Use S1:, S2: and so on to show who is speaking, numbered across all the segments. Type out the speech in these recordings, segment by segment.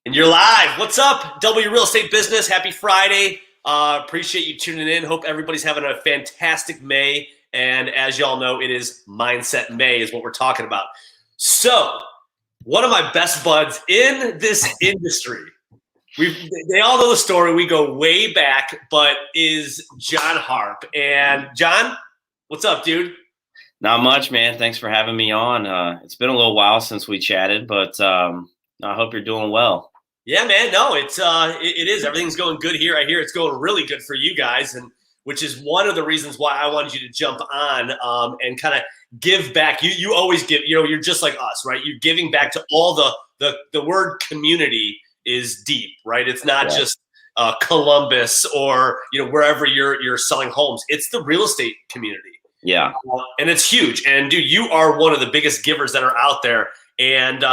S1: And you're live. What's up, W Real Estate Business? Happy Friday. Appreciate you tuning in. Hope everybody's having a fantastic May. And as y'all know, it is Mindset May is what we're talking about. So one of my best buds in this industry, they all know the story. We go way back, but is Jon Harp. And Jon, what's up, dude?
S2: Not much, man. Thanks for having me on. It's been a little while since we chatted, but I hope you're doing well.
S1: Yeah, man. No, it is. Everything's going good here. I hear it's going really good for you guys, and which is one of the reasons why I wanted you to jump on and kind of give back. You always give. You're just like us, right? You're giving back to all the word community is deep, right? It's not just Columbus or wherever you're selling homes. It's the real estate community.
S2: Yeah,
S1: and it's huge. And dude, you are one of the biggest givers that are out there, and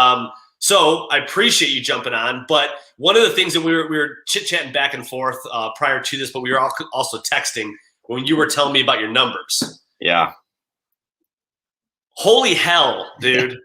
S1: so I appreciate you jumping on. But one of the things that we were chit-chatting back and forth prior to this, but we were also texting when you were telling me about your numbers.
S2: Yeah.
S1: Holy hell, dude.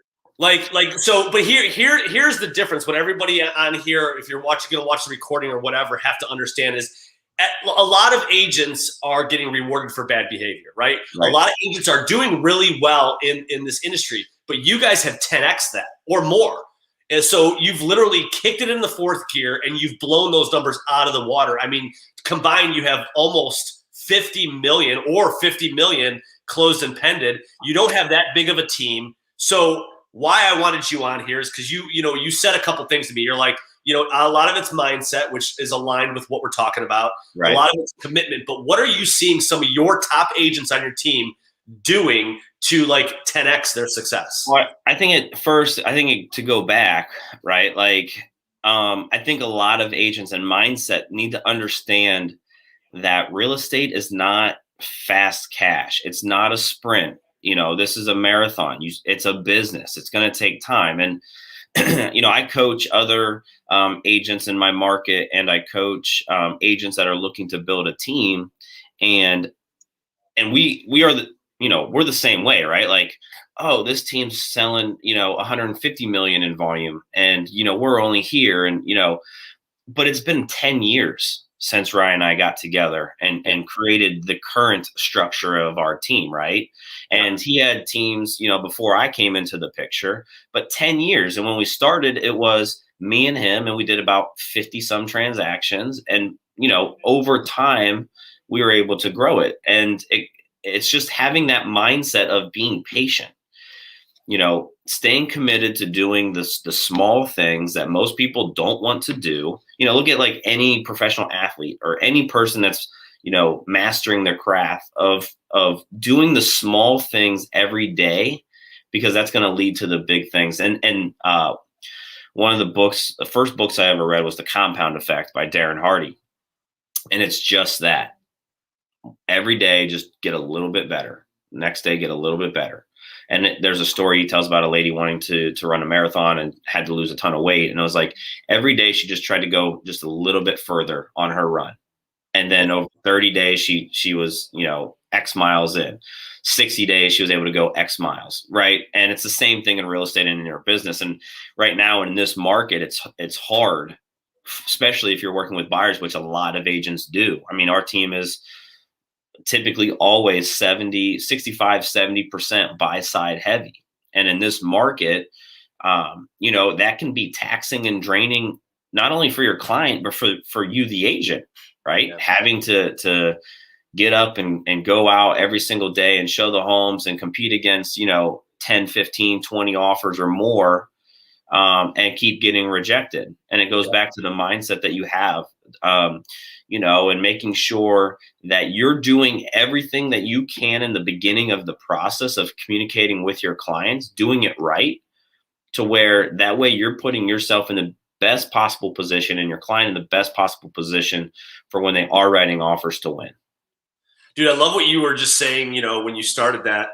S1: So, but here's the difference. What everybody on here, if you're going to watch the recording or whatever, have to understand is a lot of agents are getting rewarded for bad behavior, right? A lot of agents are doing really well in this industry, but you guys have 10x that or more. And so you've literally kicked it in the fourth gear and you've blown those numbers out of the water. I mean, combined, you have almost 50 million or 50 million closed and pended. You don't have that big of a team. So why I wanted you on here is because you said a couple things to me. You're like, a lot of it's mindset, which is aligned with what we're talking about. Right. A lot of it's commitment. But what are you seeing some of your top agents on your team doing to 10x their success?
S2: Well, I think to go back, right? I think a lot of agents and mindset need to understand that real estate is not fast cash. It's not a sprint. This is a marathon. It's a business. It's going to take time. And, I coach other agents in my market, and I coach agents that are looking to build a team. And we are we're the same way, right? This team's selling, 150 million in volume, and, we're only here. And, but it's been 10 years since Ryan and I got together and created the current structure of our team, right? And he had teams, before I came into the picture, but 10 years. And when we started, it was me and him, and we did about 50 some transactions. And, over time, we were able to grow it. And it's just having that mindset of being patient, staying committed to doing the small things that most people don't want to do. Look at any professional athlete or any person that's, mastering their craft of doing the small things every day, because that's going to lead to the big things. And one of the first books I ever read was The Compound Effect by Darren Hardy. And it's just that. Every day, just get a little bit better. Next day, get a little bit better. And there's a story he tells about a lady wanting to run a marathon and had to lose a ton of weight. And it was like every day she just tried to go just a little bit further on her run. And then over 30 days, she was, X miles in. 60 days, she was able to go X miles, right? And it's the same thing in real estate and in your business. And right now in this market, it's hard, especially if you're working with buyers, which a lot of agents do. I mean, our team is typically always 65-70% buy side heavy. And in this market, that can be taxing and draining, not only for your client, but for you, the agent, right? Yeah. Having to get up and go out every single day and show the homes and compete against, 10, 15, 20 offers or more, and keep getting rejected. And it goes back to the mindset that you have, and making sure that you're doing everything that you can in the beginning of the process of communicating with your clients, doing it right, to where that way you're putting yourself in the best possible position and your client in the best possible position for when they are writing offers to win.
S1: Dude, I love what you were just saying, when you started that.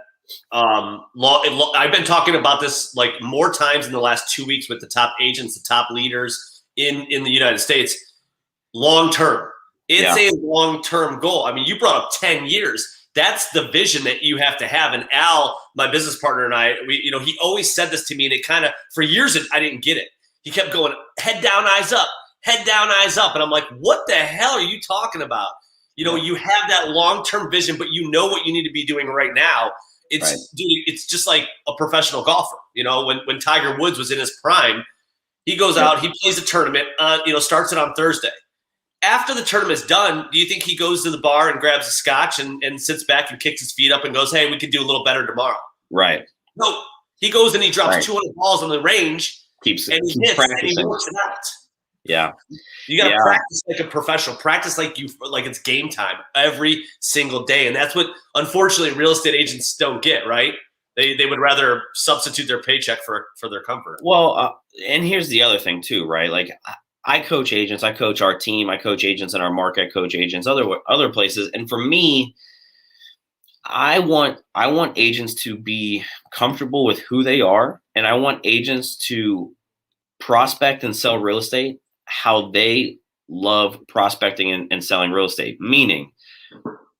S1: I've been talking about this more times in the last 2 weeks with the top agents, the top leaders in the United States. Long term. It's a long-term goal. I mean, you brought up 10 years. That's the vision that you have to have. And Al, my business partner, and I, he always said this to me, and it kind of, for years, I didn't get it. He kept going, head down, eyes up, head down, eyes up. And I'm like, what the hell are you talking about? You know, you have that long-term vision, but you know what you need to be doing right now. It's dude, it's just like a professional golfer. You know, when Tiger Woods was in his prime, he goes out, he plays a tournament, starts it on Thursday. After the tournament's done, do you think he goes to the bar and grabs a scotch and sits back and kicks his feet up and goes, hey, we can do a little better tomorrow?
S2: Right.
S1: No, he goes and he drops 200 balls on the range
S2: keeps
S1: practicing. And he works it out.
S2: Yeah.
S1: You got to practice like a professional. Practice like it's game time every single day. And that's what, unfortunately, real estate agents don't get, right? They would rather substitute their paycheck for their comfort.
S2: Well, and here's the other thing too, right? Like I coach agents, I coach our team, I coach agents in our market, I coach agents other places. And for me, I want agents to be comfortable with who they are, and I want agents to prospect and sell real estate how they love prospecting and selling real estate. Meaning,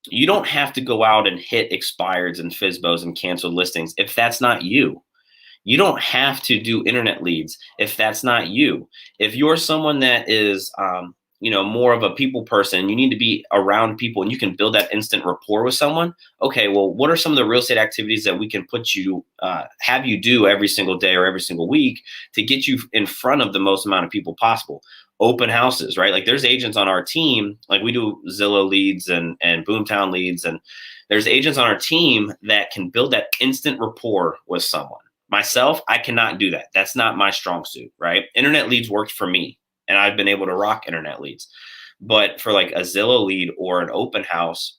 S2: you don't have to go out and hit expireds and FSBOs and canceled listings if that's not you. You don't have to do internet leads if that's not you. If you're someone that is, more of a people person, you need to be around people and you can build that instant rapport with someone. Okay, well, what are some of the real estate activities that we can put you, have you do every single day or every single week to get you in front of the most amount of people possible? Open houses, right? Like there's agents on our team, like we do Zillow leads and Boomtown leads. And there's agents on our team that can build that instant rapport with someone. Myself, I cannot do that. That's not my strong suit, right? Internet leads worked for me and I've been able to rock internet leads. But for like a Zillow lead or an open house,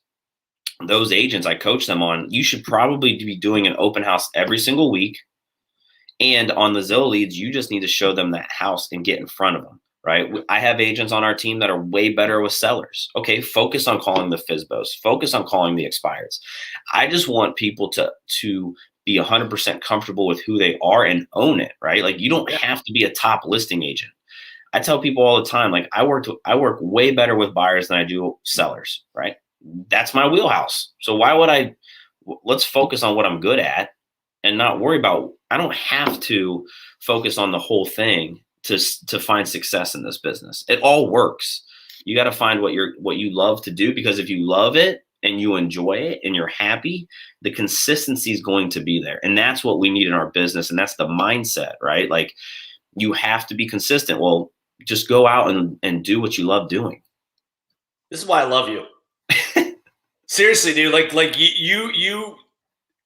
S2: those agents I coach them on, you should probably be doing an open house every single week. And on the Zillow leads, you just need to show them that house and get in front of them, right? I have agents on our team that are way better with sellers. Okay, focus on calling the FSBOs, focus on calling the expireds. I just want people to be 100% comfortable with who they are and own it, right? Like you don't have to be a top listing agent. I tell people all the time, like I work way better with buyers than I do sellers, right? That's my wheelhouse. So let's focus on what I'm good at and not worry about, I don't have to focus on the whole thing to find success in this business. It all works. You got to find what you love to do, because if you love it and you enjoy it and you're happy, the consistency is going to be there. And that's what we need in our business. And that's the mindset, right? Like you have to be consistent. Well, just go out and do what you love doing.
S1: This is why I love you. Seriously, dude. Like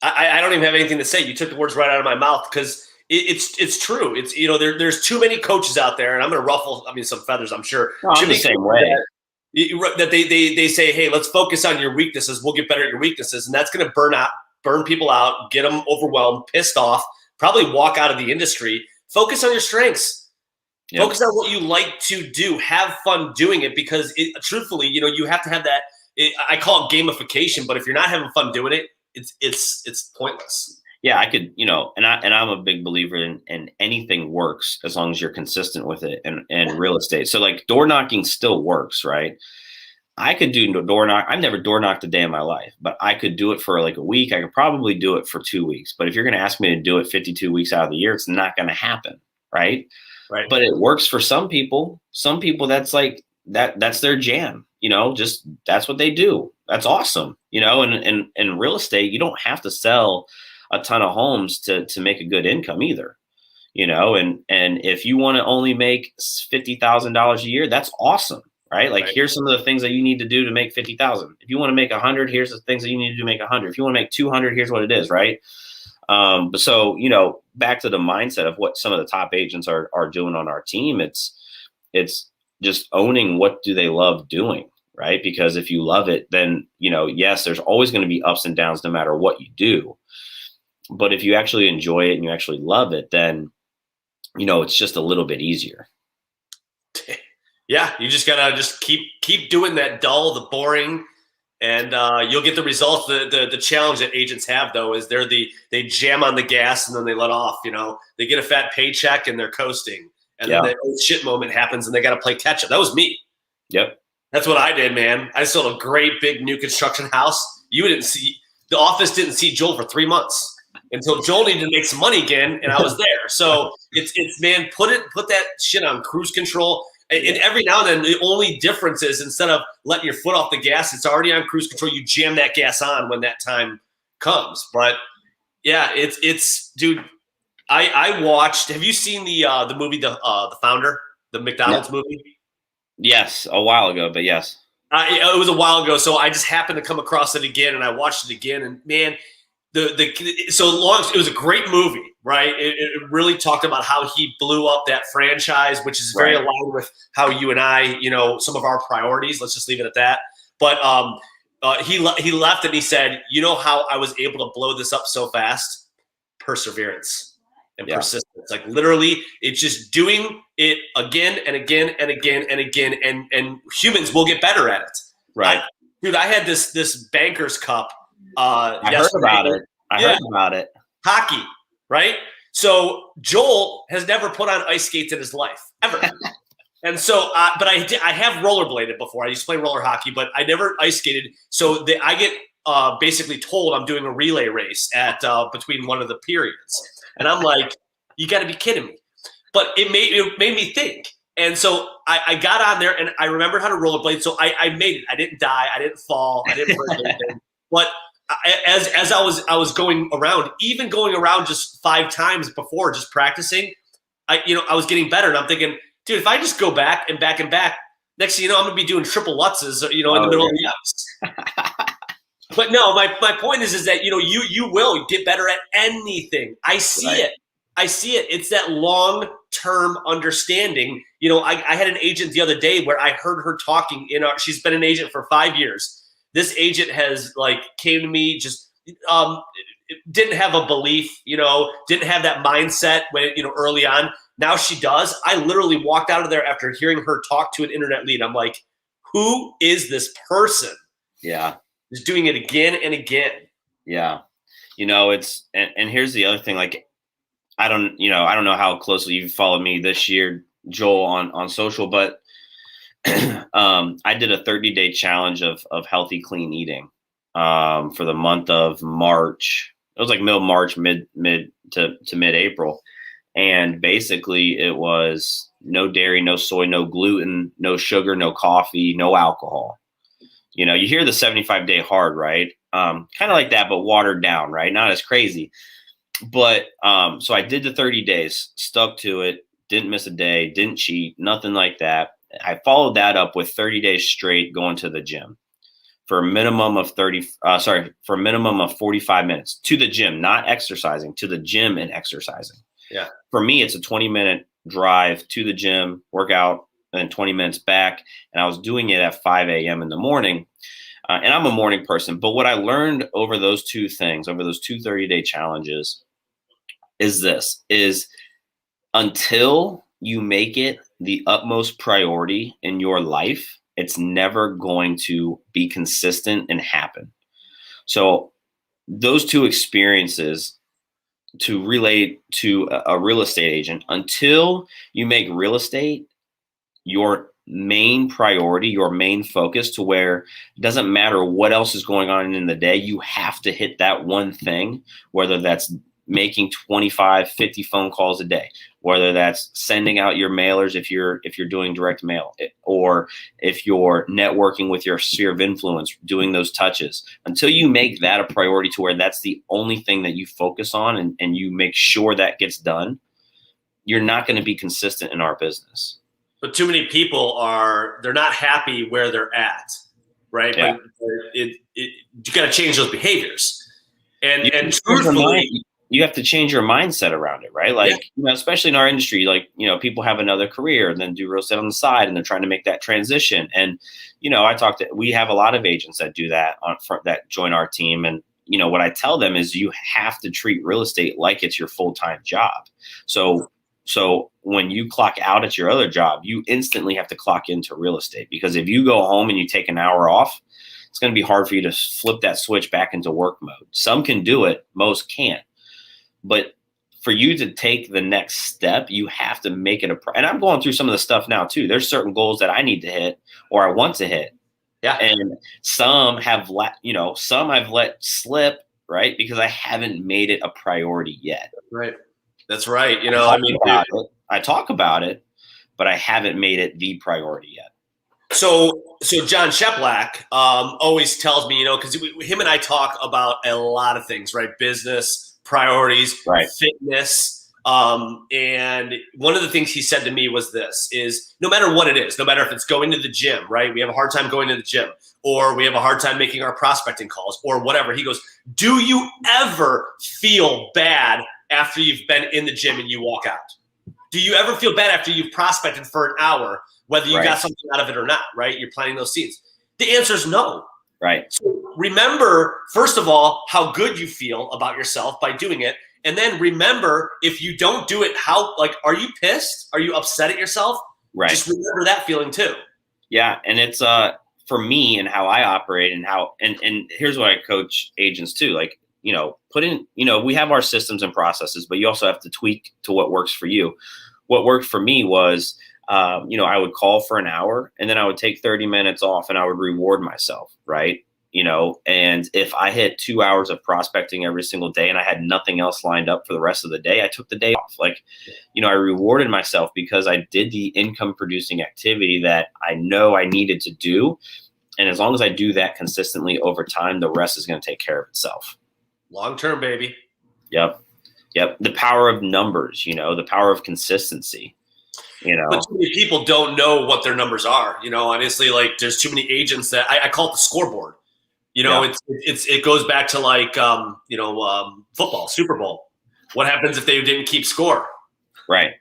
S1: I don't even have anything to say. You took the words right out of my mouth, because it's true. It's, there's too many coaches out there, and I'm going to ruffle, some feathers, I'm sure.
S2: No, I'm the same way.
S1: That they say, hey, let's focus on your weaknesses. We'll get better at your weaknesses. And that's going to burn people out, get them overwhelmed, pissed off, probably walk out of the industry. Focus on your strengths. Yep. Focus on what you like to do. Have fun doing it, because truthfully, you have to have that. I call it gamification, but if you're not having fun doing it, it's pointless.
S2: Yeah, I could, and I'm a big believer in anything works as long as you're consistent with it, and real estate. So like door knocking still works, right? I could do door knock. I've never door knocked a day in my life, but I could do it for like a week. I could probably do it for 2 weeks. But if you're going to ask me to do it 52 weeks out of the year, it's not going to happen, right?
S1: Right.
S2: But it works for some people. Some people, that's like that's their jam. Just that's what they do. That's awesome. And in real estate, you don't have to sell a ton of homes to make a good income either. And if you want to only make $50,000 a year, that's awesome, right? Like here's some of the things that you need to do to make 50,000. If you want to make 100, here's the things that you need to do to make 100. If you want to make 200, here's what it is, right? But so, back to the mindset of what some of the top agents are doing on our team, it's just owning what do they love doing, right? Because if you love it, then, yes, there's always going to be ups and downs no matter what you do. But if you actually enjoy it and you actually love it, then, it's just a little bit easier.
S1: Yeah, you just gotta keep doing that dull, the boring, and you'll get the results. The challenge that agents have, though, is they jam on the gas and then they let off. They get a fat paycheck and they're coasting, and then the shit moment happens and they got to play catch up. That was me.
S2: Yep,
S1: that's what I did, man. I sold a great big new construction house. The office didn't see Joel for 3 months. until Joel needed to make some money again, and I was there. So it's man, put that shit on cruise control. And every now and then, the only difference is instead of letting your foot off the gas, it's already on cruise control. You jam that gas on when that time comes. But yeah, it's dude. I watched. Have you seen the movie the Founder, the McDonald's movie?
S2: Yes, a while ago, but yes.
S1: It was a while ago, so I just happened to come across it again, and I watched it again. And man, it was a great movie, right? It really talked about how he blew up that franchise, which is very aligned with how you and I, some of our priorities. Let's just leave it at that. But he left and he said, "You know how I was able to blow this up so fast? Perseverance and persistence. Like literally, it's just doing it again and again and again and again, and humans will get better at it."
S2: Right,
S1: dude. I had this Banker's Cup.
S2: I heard about it. I heard about it.
S1: Hockey, right? So Joel has never put on ice skates in his life ever. And so, but I have rollerbladed before. I used to play roller hockey, but I never ice skated. So I get basically told I'm doing a relay race at between one of the periods, and I'm like, "You got to be kidding me!" But it made me think, and so I got on there and I remembered how to rollerblade. So I made it. I didn't die. I didn't fall. I didn't break anything. But as I was going around, even going around just 5 times before, just practicing, I was getting better, and I'm thinking, dude, if I just go back and back and back, next thing you know, I'm gonna be doing triple Lutzes, in the middle of the ice. But no, my point is that you will get better at anything. I see it. I see it. It's that long-term understanding. I had an agent the other day where I heard her talking she's been an agent for 5 years. This agent has came to me, just didn't have a belief, didn't have that mindset when, early on. Now she does. I literally walked out of there after hearing her talk to an internet lead. I'm like, who is this person?
S2: Yeah.
S1: Just doing it again and again.
S2: Yeah. And here's the other thing. I don't know how closely you've followed me this year, Joel, on social, but I did a 30-day challenge of healthy, clean eating for the month of March. It was like middle March, mid to mid-April. And basically it was no dairy, no soy, no gluten, no sugar, no coffee, no alcohol. You hear the 75-day hard, right? Kind of like that, but watered down, right? Not as crazy. But so I did the 30 days, stuck to it, didn't miss a day, didn't cheat, nothing like that. I followed that up with 30 days straight going to the gym for a minimum of 45 minutes to the gym, not exercising, to the gym and exercising.
S1: Yeah.
S2: For me, it's a 20-minute drive to the gym, workout, and then 20 minutes back. And I was doing it at 5 a.m. in the morning. And I'm a morning person. But what I learned over those two 30-day challenges is until you make it the utmost priority in your life, it's never going to be consistent and happen. So those two experiences to relate to a real estate agent, until you make real estate your main priority, your main focus, to where it doesn't matter what else is going on in the day, you have to hit that one thing, whether that's making 25, 50 phone calls a day, whether that's sending out your mailers if you're doing direct mail, or if you're networking with your sphere of influence, doing those touches. Until you make that a priority to where that's the only thing that you focus on and you make sure that gets done, you're not going to be consistent in our business.
S1: But too many people they're not happy where they're at, right?
S2: Yeah.
S1: But you got to change those behaviors. And truthfully,
S2: you have to change your mindset around it, right? Especially in our industry, people have another career and then do real estate on the side, and they're trying to make that transition. And, we have a lot of agents that do that that join our team. And, what I tell them is you have to treat real estate like it's your full-time job. So when you clock out at your other job, you instantly have to clock into real estate, because if you go home and you take an hour off, it's going to be hard for you to flip that switch back into work mode. Some can do it, most can't. But for you to take the next step, you have to make it and I'm going through some of the stuff now too. There's certain goals that I need to hit or I want to hit.
S1: Yeah.
S2: And some I've let slip right? Because I haven't made it a priority yet.
S1: Right. That's right. You know, I mean,
S2: I talk about it, but I haven't made it the priority yet.
S1: So John Sheplack always tells me, you know, because him and I talk about a lot of things, right? Business, priorities,
S2: right,
S1: fitness. And one of the things he said to me was this, is no matter what it is, no matter if it's going to the gym, right? We have a hard time going to the gym, or we have a hard time making our prospecting calls, or whatever. He goes, do you ever feel bad after you've been in the gym and you walk out? Do you ever feel bad after you've prospected for an hour, whether you got something out of it or not, right? You're planting those seeds. The answer is no.
S2: Right.
S1: So remember, first of all, how good you feel about yourself by doing it. And then remember, if you don't do it, are you pissed? Are you upset at yourself?
S2: Right.
S1: Just remember that feeling too.
S2: Yeah. And it's for me and how I operate and how, and here's what I coach agents too. Like, you know, we have our systems and processes, but you also have to tweak to what works for you. What worked for me was, I would call for an hour and then I would take 30 minutes off and I would reward myself. Right. You know, and if I hit 2 hours of prospecting every single day and I had nothing else lined up for the rest of the day, I took the day off. Like, you know, I rewarded myself because I did the income producing activity that I know I needed to do. And as long as I do that consistently over time, the rest is going to take care of itself.
S1: Long-term, baby.
S2: Yep. The power of numbers, you know, the power of consistency. You know,
S1: but too many people don't know what their numbers are. You know, honestly, like there's too many agents that I call it the scoreboard. You know, it goes back to like football, Super Bowl. What happens if they didn't keep score?
S2: Right.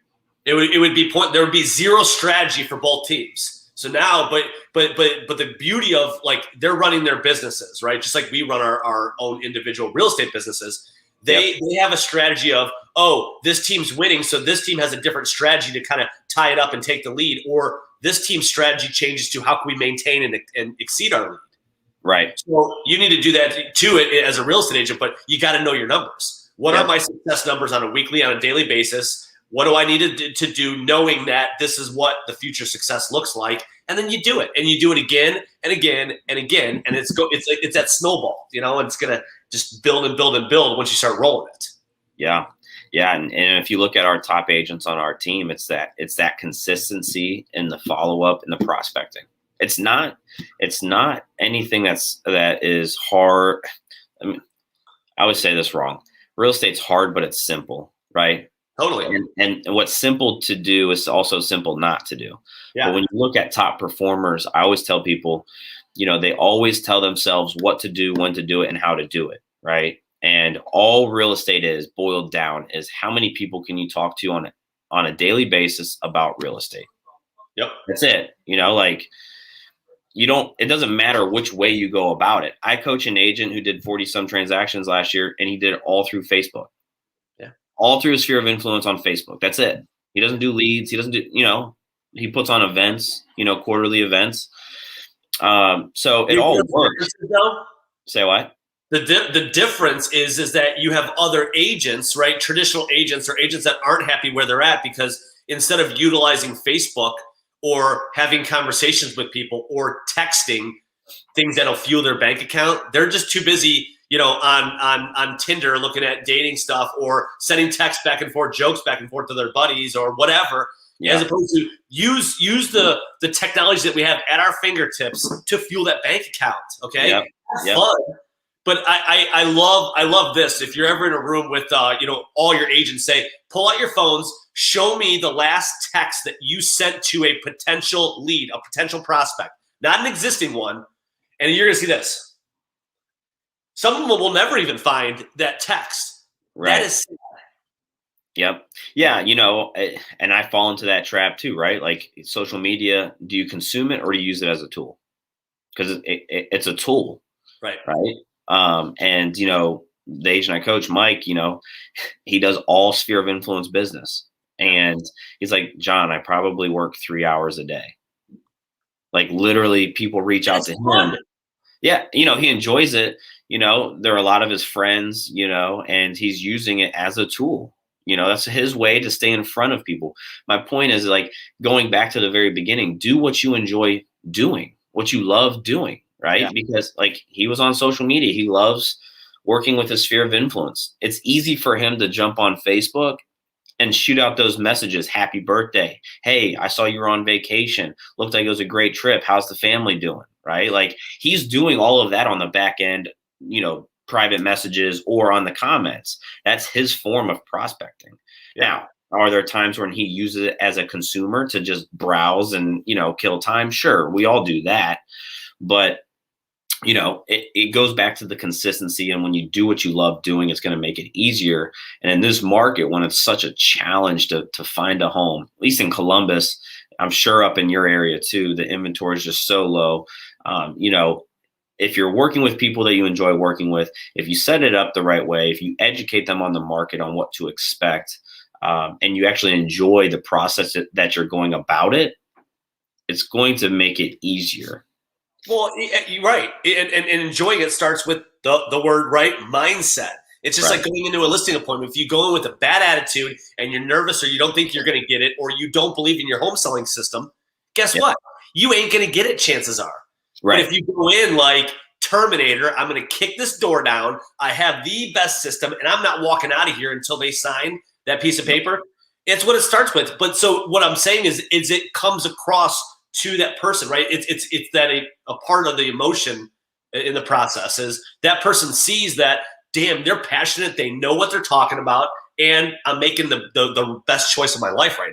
S1: It would be there would be zero strategy for both teams. So now, but the beauty of like they're running their businesses, right? Just like we run our own individual real estate businesses. They have a strategy of, oh, this team's winning, so this team has a different strategy to kind of tie it up and take the lead, or this team's strategy changes to how can we maintain and exceed our lead.
S2: Right.
S1: So you need to do that too as a real estate agent, but you got to know your numbers. What are my success numbers on a weekly, on a daily basis? What do I need to do knowing that this is what the future success looks like? And then you do it, and you do it again and again and again. And it's that snowball, you know, and it's going to just build and build and build once you start rolling it. Yeah.
S2: Yeah. And if you look at our top agents on our team, it's that consistency in the follow-up and the prospecting. It's not anything that is hard. I mean, I would say this wrong. Real estate's hard, but it's simple, right?
S1: Totally.
S2: And what's simple to do is also simple not to do.
S1: Yeah.
S2: But when you look at top performers, I always tell people, you know, they always tell themselves what to do, when to do it, and how to do it, right? And all real estate is boiled down is how many people can you talk to on a daily basis about real estate?
S1: Yep.
S2: That's it. You know, like it doesn't matter which way you go about it. I coach an agent who did 40 some transactions last year, and he did it all through Facebook.
S1: Yeah.
S2: All through his sphere of influence on Facebook. That's it. He doesn't do leads. He doesn't do, you know, he puts on events, you know, quarterly events. So it all works. Say what?
S1: The difference is that you have other agents, right? Traditional agents or agents that aren't happy where they're at because instead of utilizing Facebook or having conversations with people or texting things that'll fuel their bank account, they're just too busy, you know, on Tinder looking at dating stuff or sending texts back and forth, jokes back and forth to their buddies or whatever. Yeah. As opposed to use the technology that we have at our fingertips to fuel that bank account. Okay.
S2: Yep.
S1: Have fun. But I love this. If you're ever in a room with all your agents, say, pull out your phones, show me the last text that you sent to a potential lead, a potential prospect, not an existing one, and you're gonna see this. Some of them will never even find that text.
S2: Right.
S1: That is sad.
S2: Yep. Yeah, you know, and I fall into that trap too, right? Like social media, do you consume it or do you use it as a tool? Because it's a tool.
S1: Right.
S2: And, you know, the agent I coach, Mike, you know, he does all sphere of influence business. And he's like, John, I probably work 3 hours a day. Like literally people reach out to him. Yeah. You know, he enjoys it. You know, there are a lot of his friends, you know, and he's using it as a tool. You know, that's his way to stay in front of people. My point is like going back to the very beginning, do what you enjoy doing, what you love doing. Right. Yeah. Because like he was on social media. He loves working with his sphere of influence. It's easy for him to jump on Facebook and shoot out those messages. Happy birthday. Hey, I saw you were on vacation. Looked like it was a great trip. How's the family doing? Right? Like he's doing all of that on the back end, private messages or on the comments. That's his form of prospecting. Now, are there times when he uses it as a consumer to just browse and, kill time? Sure, we all do that. But, it goes back to the consistency. And when you do what you love doing, it's going to make it easier. And in this market, when it's such a challenge to find a home, at least in Columbus, I'm sure up in your area too, the inventory is just so low. If you're working with people that you enjoy working with, if you set it up the right way, if you educate them on the market on what to expect, and you actually enjoy the process that you're going about it, it's going to make it easier.
S1: Well, you're right. And enjoying it starts with the word, right? Mindset. It's just like going into a listing appointment. If you go in with a bad attitude and you're nervous or you don't think you're going to get it or you don't believe in your home selling system, guess what? You ain't going to get it, chances are. Right. But if you go in like Terminator, I'm going to kick this door down. I have the best system and I'm not walking out of here until they sign that piece of paper. It's what it starts with. But so what I'm saying is it comes across to that person, right? It's that a part of the emotion in the process is that person sees that, damn, they're passionate. They know what they're talking about. And I'm making the best choice of my life right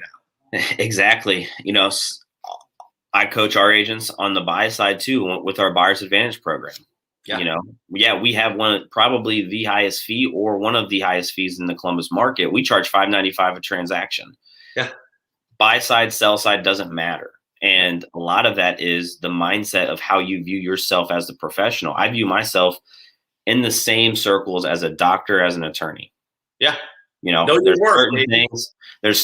S1: now.
S2: Exactly. I coach our agents on the buy side too with our Buyer's Advantage program. Yeah. We have probably the highest fee or one of the highest fees in the Columbus market. We charge $5.95 a transaction.
S1: Yeah.
S2: Buy side, sell side doesn't matter. And a lot of that is the mindset of how you view yourself as the professional. I view myself in the same circles as a doctor, as an attorney.
S1: Yeah.
S2: There's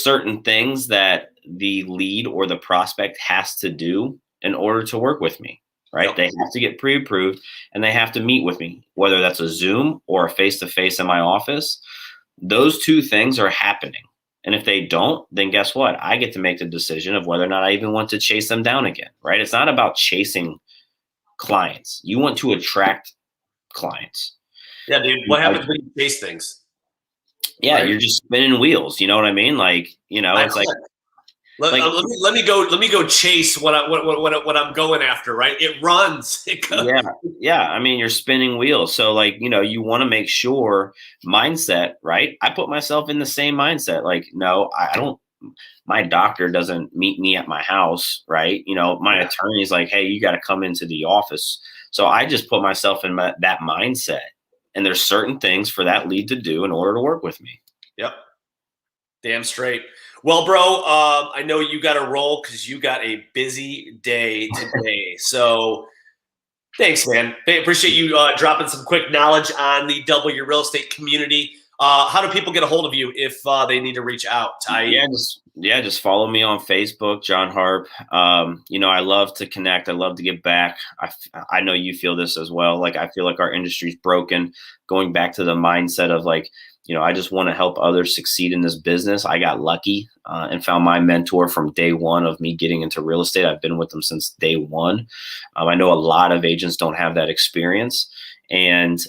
S2: certain things that the lead or the prospect has to do in order to work with me, right? Yep. They have to get pre-approved and they have to meet with me, whether that's a Zoom or a face-to-face in my office. Those two things are happening. And if they don't, then guess what? I get to make the decision of whether or not I even want to chase them down again, right? It's not about chasing clients. You want to attract clients.
S1: Yeah, dude. What happens when you chase things?
S2: Yeah, right? You're just spinning wheels. You know what I mean? Like, it's like
S1: let me go chase what I'm going after, right? It runs. It goes.
S2: Yeah. I mean, you're spinning wheels. So you want to make sure mindset, right? I put myself in the same mindset. Like, no, I don't. My doctor doesn't meet me at my house, right? My attorney's like, hey, you got to come into the office. So I just put myself in that mindset. And there's certain things for that lead to do in order to work with me.
S1: Yep. Damn straight. Well, bro, I know you got to roll because you got a busy day today. So thanks, man. Appreciate you dropping some quick knowledge on the Double Your Real Estate community. How do people get a hold of you if they need to reach out?
S2: Just follow me on Facebook, Jon Harp. I love to connect. I love to get back. I know you feel this as well. Like, I feel like our industry's broken. Going back to the mindset of like, I just want to help others succeed in this business. I got lucky and found my mentor from day one of me getting into real estate. I've been with them since day one. I know a lot of agents don't have that experience. And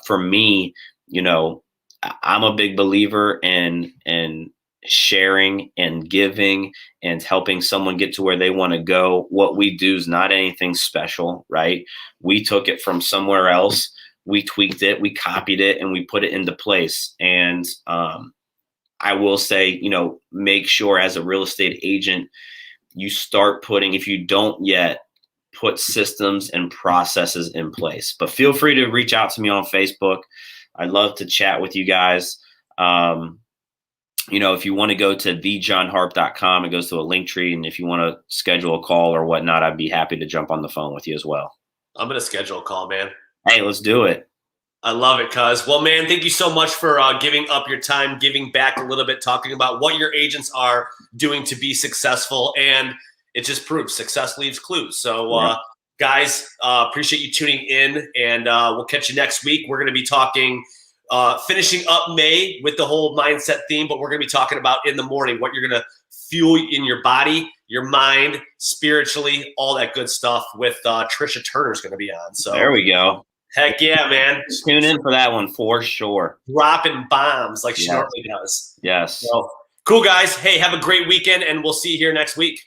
S2: for me, I'm a big believer in sharing and giving and helping someone get to where they want to go. What we do is not anything special, right? We took it from somewhere else. We tweaked it, we copied it, and we put it into place. And I will say, make sure as a real estate agent, you start putting, if you don't yet, put systems and processes in place. But feel free to reach out to me on Facebook. I'd love to chat with you guys. If you want to go to thejonharp.com, it goes to a link tree. And if you want to schedule a call or whatnot, I'd be happy to jump on the phone with you as well.
S1: I'm going to schedule a call, man.
S2: Hey, let's do it.
S1: I love it, cuz. Well, man, thank you so much for giving up your time, giving back a little bit, talking about what your agents are doing to be successful. And it just proves success leaves clues. So, guys, appreciate you tuning in, and we'll catch you next week. We're going to be talking, finishing up May with the whole mindset theme, but we're going to be talking about in the morning, what you're going to fuel in your body, your mind, spiritually, all that good stuff with Trisha Turner's going to be on. So
S2: there we go.
S1: Heck yeah, man.
S2: Tune in for that one for sure.
S1: Dropping bombs like she
S2: Yes.
S1: normally does.
S2: Yes.
S1: So, cool, guys. Hey, have a great weekend, and we'll see you here next week.